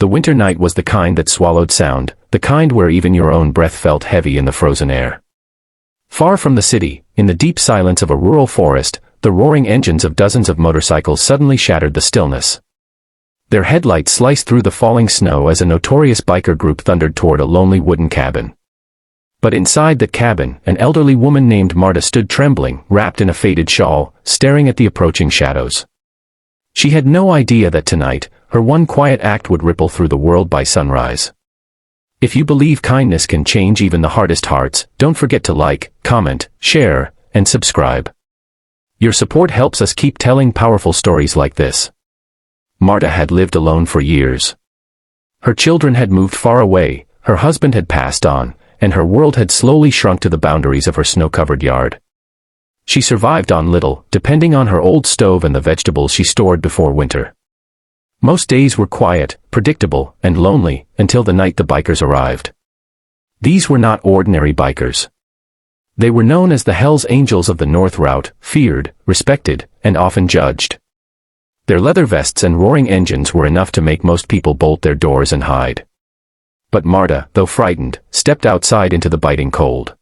The winter night was the kind that swallowed sound, the kind where even your own breath felt heavy in the frozen air. Far from the city, in the deep silence of a rural forest, the roaring engines of dozens of motorcycles suddenly shattered the stillness. Their headlights sliced through the falling snow as a notorious biker group thundered toward a lonely wooden cabin. But inside that cabin, an elderly woman named Marta stood trembling, wrapped in a faded shawl, staring at the approaching shadows. She had no idea that tonight, her one quiet act would ripple through the world by sunrise. If you believe kindness can change even the hardest hearts, don't forget to like, comment, share, and subscribe. Your support helps us keep telling powerful stories like this. Marta had lived alone for years. Her children had moved far away, her husband had passed on, and her world had slowly shrunk to the boundaries of her snow-covered yard. She survived on little, depending on her old stove and the vegetables she stored before winter. Most days were quiet, predictable, and lonely, until the night the bikers arrived. These were not ordinary bikers. They were known as the Hells Angels of the North Route, feared, respected, and often judged. Their leather vests and roaring engines were enough to make most people bolt their doors and hide. But Marta, though frightened, stepped outside into the biting cold.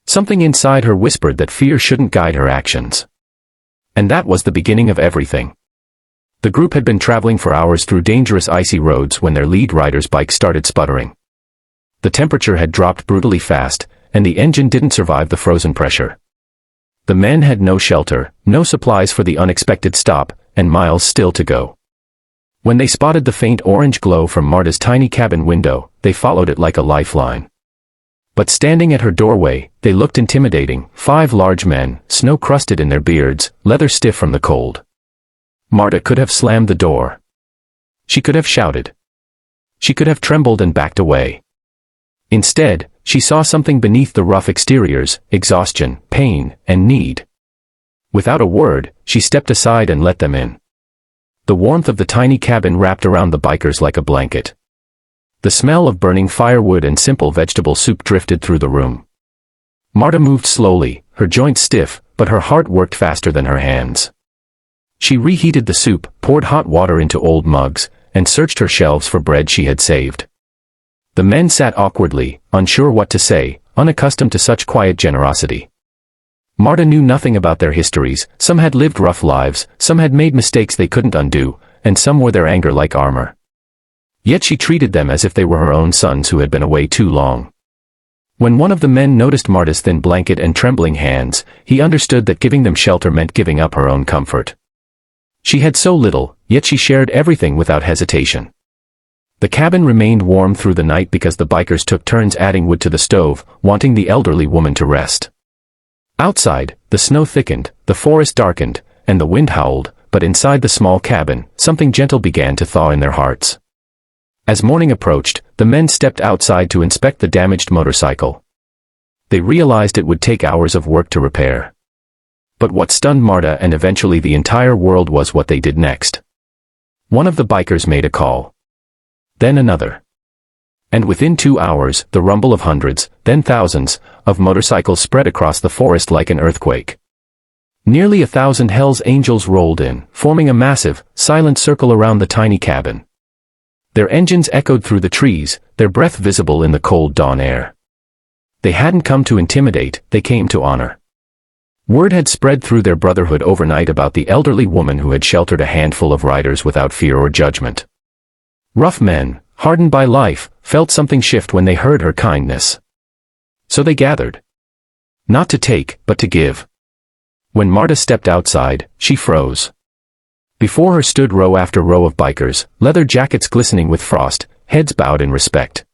Something inside her whispered that fear shouldn't guide her actions. And that was the beginning of everything. The group had been traveling for hours through dangerous icy roads when their lead rider's bike started sputtering. The temperature had dropped brutally fast, and the engine didn't survive the frozen pressure. The men had no shelter, no supplies for the unexpected stop, and miles still to go. When they spotted the faint orange glow from Marta's tiny cabin window, they followed it like a lifeline. But standing at her doorway, they looked intimidating, 5 large men, snow-crusted in their beards, leather stiff from the cold. Marta could have slammed the door. She could have shouted. She could have trembled and backed away. Instead, she saw something beneath the rough exteriors: exhaustion, pain, and need. Without a word, she stepped aside and let them in. The warmth of the tiny cabin wrapped around the bikers like a blanket. The smell of burning firewood and simple vegetable soup drifted through the room. Marta moved slowly, her joints stiff, but her heart worked faster than her hands. She reheated the soup, poured hot water into old mugs, and searched her shelves for bread she had saved. The men sat awkwardly, unsure what to say, unaccustomed to such quiet generosity. Marta knew nothing about their histories. Some had lived rough lives, some had made mistakes they couldn't undo, and some wore their anger like armor. Yet she treated them as if they were her own sons who had been away too long. When one of the men noticed Marta's thin blanket and trembling hands, he understood that giving them shelter meant giving up her own comfort. She had so little, yet she shared everything without hesitation. The cabin remained warm through the night because the bikers took turns adding wood to the stove, wanting the elderly woman to rest. Outside, the snow thickened, the forest darkened, and the wind howled, but inside the small cabin, something gentle began to thaw in their hearts. As morning approached, the men stepped outside to inspect the damaged motorcycle. They realized it would take hours of work to repair. But what stunned Marta and eventually the entire world was what they did next. One of the bikers made a call. Then another. And within 2 hours, the rumble of hundreds, then thousands, of motorcycles spread across the forest like an earthquake. Nearly 1,000 Hells Angels rolled in, forming a massive, silent circle around the tiny cabin. Their engines echoed through the trees, their breath visible in the cold dawn air. They hadn't come to intimidate, they came to honor. Word had spread through their brotherhood overnight about the elderly woman who had sheltered a handful of riders without fear or judgment. Rough men, hardened by life, felt something shift when they heard her kindness. So they gathered. Not to take, but to give. When Marta stepped outside, she froze. Before her stood row after row of bikers, leather jackets glistening with frost, heads bowed in respect.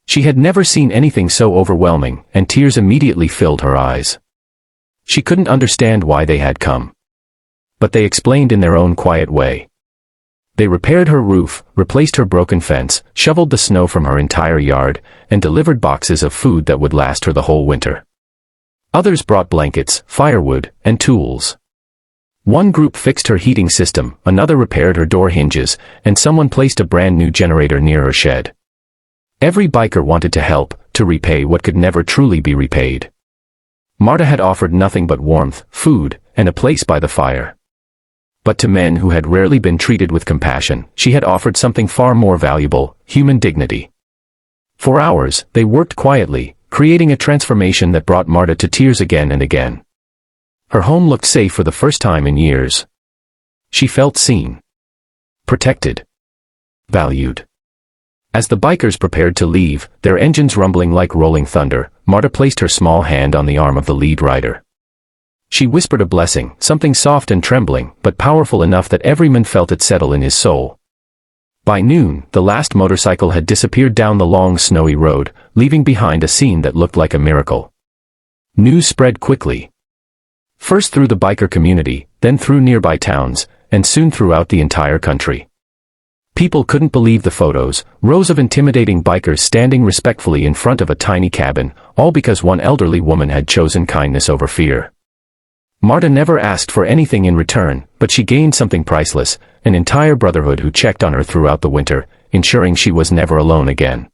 She had never seen anything so overwhelming, and tears immediately filled her eyes. She couldn't understand why they had come. But they explained in their own quiet way. They repaired her roof, replaced her broken fence, shoveled the snow from her entire yard, and delivered boxes of food that would last her the whole winter. Others brought blankets, firewood, and tools. One group fixed her heating system, another repaired her door hinges, and someone placed a brand new generator near her shed. Every biker wanted to help, to repay what could never truly be repaid. Marta had offered nothing but warmth, food, and a place by the fire. But to men who had rarely been treated with compassion, she had offered something far more valuable: human dignity. For hours, they worked quietly, creating a transformation that brought Marta to tears again and again. Her home looked safe for the first time in years. She felt seen, protected, valued. As the bikers prepared to leave, their engines rumbling like rolling thunder, Marta placed her small hand on the arm of the lead rider. She whispered a blessing, something soft and trembling, but powerful enough that everyman felt it settle in his soul. By noon, the last motorcycle had disappeared down the long snowy road, leaving behind a scene that looked like a miracle. News spread quickly. First through the biker community, then through nearby towns, and soon throughout the entire country. People couldn't believe the photos: rows of intimidating bikers standing respectfully in front of a tiny cabin, all because one elderly woman had chosen kindness over fear. Marta never asked for anything in return, but she gained something priceless: an entire brotherhood who checked on her throughout the winter, ensuring she was never alone again.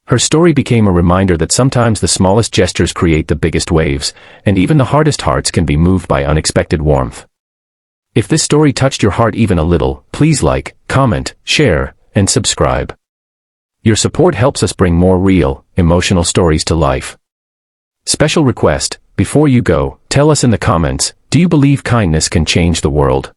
Her story became a reminder that sometimes the smallest gestures create the biggest waves, and even the hardest hearts can be moved by unexpected warmth. If this story touched your heart even a little, please like, comment, share, and subscribe. Your support helps us bring more real, emotional stories to life. Special request: before you go, tell us in the comments, do you believe kindness can change the world?